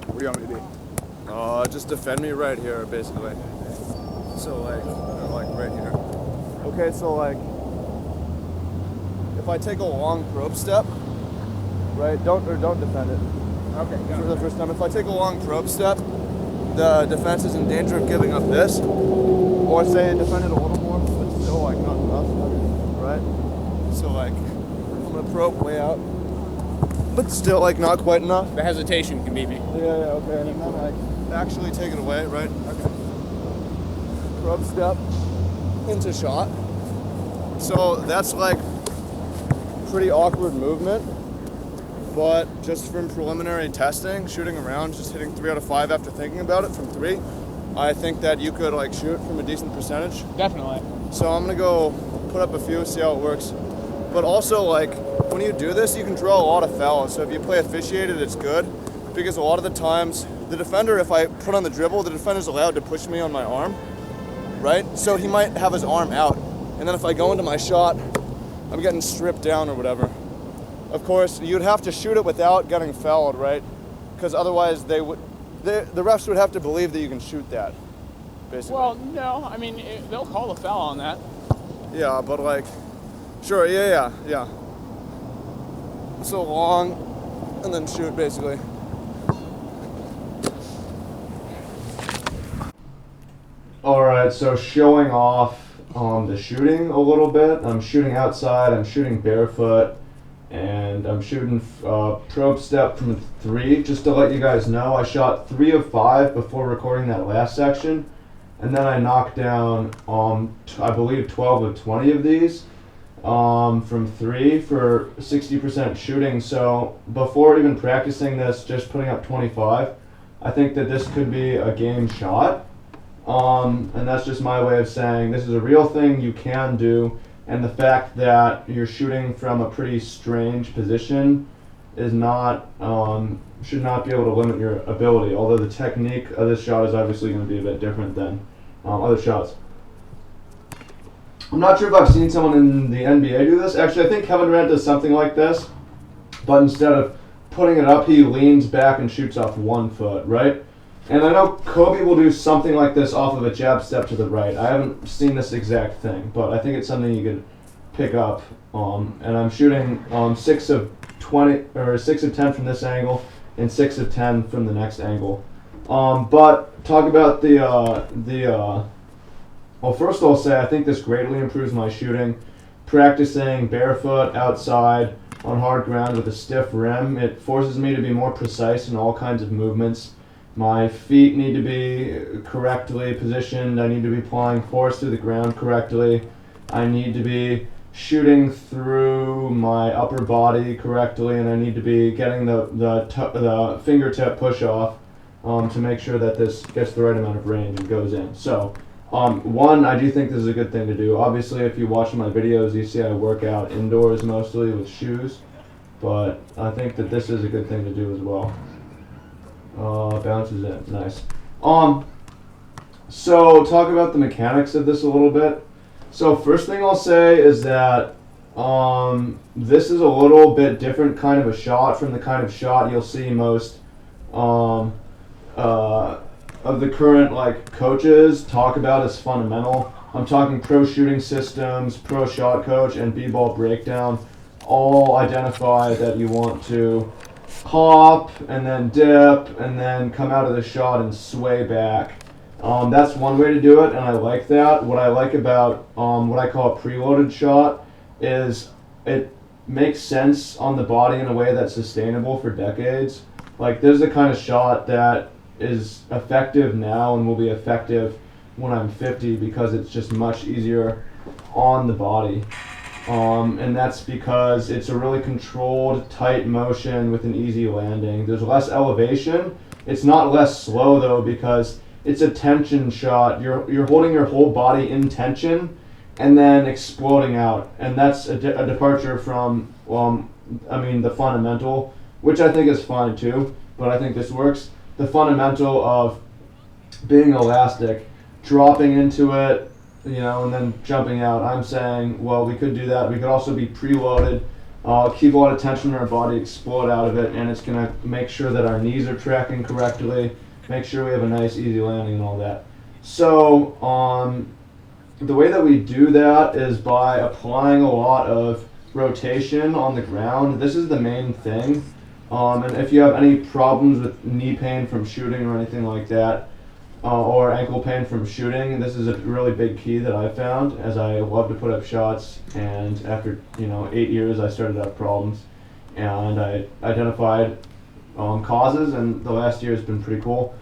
What do you want me to do? Just defend me right here, basically. So like right here. Okay, so like, if I take a long probe step, right? Don't defend it. Okay, got For it. the first time, if I take a long probe step, the defense is in danger of giving up this, or say defend it a little more, but still like not enough, right? So like, I'm gonna probe way out, but still like not quite enough. The hesitation can beat me. Yeah, okay, and then like actually take it away, right? Okay. Probe step into shot. So that's like pretty awkward movement, but just from preliminary testing, shooting around, just hitting 3 out of 5 after thinking about it from 3, I think that you could like shoot from a decent percentage. Definitely. So I'm gonna go put up a few, see how it works. But also like when you do this, you can draw a lot of fouls. So if you play officiated, it's good because a lot of the times the defender, if I put on the dribble, the defender's allowed to push me on my arm, right? So he might have his arm out, and then if I go into my shot, I'm getting stripped down or whatever. Of course, you'd have to shoot it without getting fouled, right? Because otherwise the refs would have to believe that you can shoot that, basically. Well, no, I mean, they'll call a foul on that. Yeah, but like, sure, yeah. So long, and then shoot, basically. Alright, so showing off the shooting a little bit. I'm shooting outside, I'm shooting barefoot, and I'm shooting probe step from 3. Just to let you guys know, I shot 3 of 5 before recording that last section, and then I knocked down, I believe 12 of 20 of these from 3 for 60% shooting. So before even practicing this, just putting up 25, I think that this could be a game shot. And that's just my way of saying this is a real thing you can do, and the fact that you're shooting from a pretty strange position is not should not be able to limit your ability, although the technique of this shot is obviously going to be a bit different than other shots. I'm not sure if I've seen someone in the NBA do this. Actually, I think Kevin Durant does something like this, but instead of putting it up, he leans back and shoots off 1 foot, right? And I know Kobe will do something like this off of a jab step to the right. I haven't seen this exact thing, but I think it's something you could pick up. And I'm shooting 6 of 20 or 6 of 10 from this angle and 6 of 10 from the next angle. But talk about well, first I'll say I think this greatly improves my shooting. Practicing barefoot outside on hard ground with a stiff rim, it forces me to be more precise in all kinds of movements. My feet need to be correctly positioned. I need to be applying force to the ground correctly. I need to be shooting through my upper body correctly, and I need to be getting the fingertip push off to make sure that this gets the right amount of range and goes in. So, one, I do think this is a good thing to do. Obviously, if you watch my videos, you see I work out indoors mostly with shoes, but I think that this is a good thing to do as well. Bounces in, nice. So talk about the mechanics of this a little bit. So first thing I'll say is that this is a little bit different kind of a shot from the kind of shot you'll see most of the current like coaches talk about as fundamental. I'm talking pro shooting systems, pro shot coach, and b-ball breakdown all identify that you want to hop and then dip and then come out of the shot and sway back. That's one way to do it, and I like that. What I like about what I call a preloaded shot is it makes sense on the body in a way that's sustainable for decades. Like, there's the kind of shot that is effective now and will be effective when I'm 50 because it's just much easier on the body. And that's because it's a really controlled, tight motion with an easy landing. There's less elevation. It's not less slow, though, because it's a tension shot. You're holding your whole body in tension and then exploding out. And that's a departure from, the fundamental, which I think is fine, too. But I think this works. The fundamental of being elastic, dropping into it, and then jumping out. I'm saying, well, we could do that. We could also be preloaded keep a lot of tension in our body, explode out of it, and it's going to make sure that our knees are tracking correctly, make sure we have a nice easy landing and all that. So the way that we do that is by applying a lot of rotation on the ground. This is the main thing. And if you have any problems with knee pain from shooting or anything like that, or ankle pain from shooting, this is a really big key that I found, as I love to put up shots, and after 8 years I started to have problems, and I identified causes, and the last year has been pretty cool.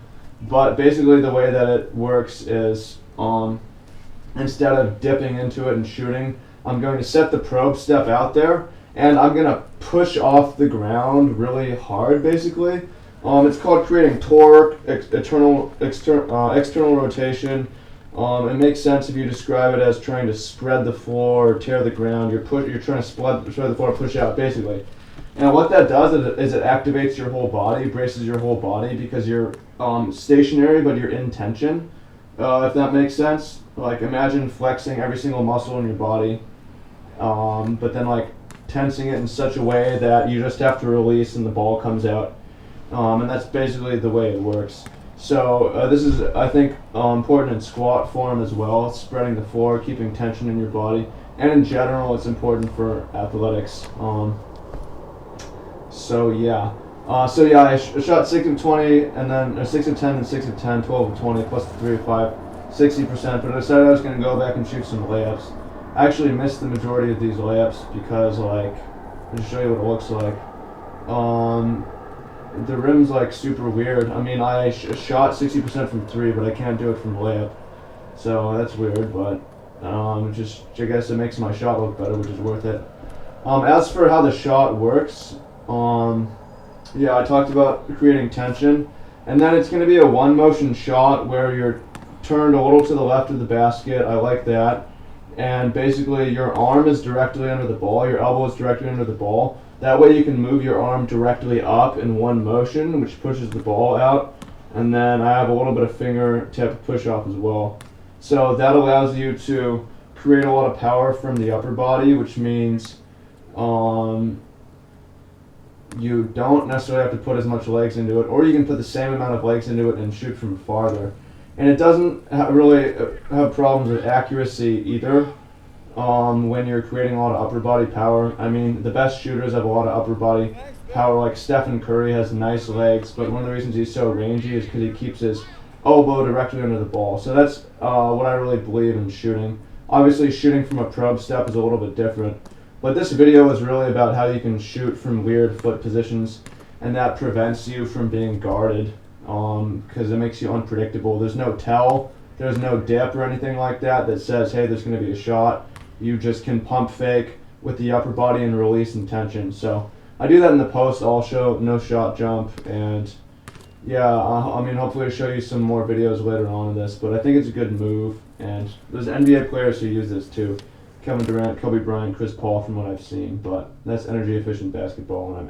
But basically the way that it works is instead of dipping into it and shooting, I'm going to set the probe step out there, and I'm going to push off the ground really hard, basically. It's called creating torque, external rotation. It makes sense if you describe it as trying to spread the floor or tear the ground. You're trying to spread the floor, push out, basically. And what that does is it activates your whole body, braces your whole body, because you're stationary but you're in tension. If that makes sense. Like, imagine flexing every single muscle in your body, but then like tensing it in such a way that you just have to release and the ball comes out. And that's basically the way it works. So this is, I think, important in squat form as well, spreading the floor, keeping tension in your body, and in general it's important for athletics. So yeah, I shot 6 of 20, and then 6 of 10, and 6 of 10, 12 of 20, plus the 3 of 5, 60%. But I decided I was going to go back and shoot some layups. I actually missed the majority of these layups because, like, I'll just show you what it looks like. The rim's like super weird. I mean, I shot 60% from 3, but I can't do it from layup, so that's weird. But just, I guess it makes my shot look better, which is worth it. As for how the shot works, yeah, I talked about creating tension, and then it's going to be a one motion shot where you're turned a little to the left of the basket. I like that. And basically your arm is directly under the ball, your elbow is directly under the ball. That way you can move your arm directly up in one motion, which pushes the ball out. And then I have a little bit of fingertip push off as well. So that allows you to create a lot of power from the upper body, which means you don't necessarily have to put as much legs into it, or you can put the same amount of legs into it and shoot from farther. And it doesn't really have problems with accuracy either when you're creating a lot of upper body power. I mean, the best shooters have a lot of upper body power, like Stephen Curry has nice legs, but one of the reasons he's so rangy is because he keeps his elbow directly under the ball. So that's what I really believe in shooting. Obviously, shooting from a probe step is a little bit different, but this video is really about how you can shoot from weird foot positions, and that prevents you from being guarded. Because it makes you unpredictable. There's no tell, there's no dip or anything like that that says, hey, there's going to be a shot. You just can pump fake with the upper body and release and tension. So I do that in the post. I'll show no shot jump, and yeah, I mean, hopefully I'll show you some more videos later on in this, but I think it's a good move, and there's NBA players who use this too. Kevin Durant, Kobe Bryant, Chris Paul, from what I've seen, but that's energy efficient basketball, and I'm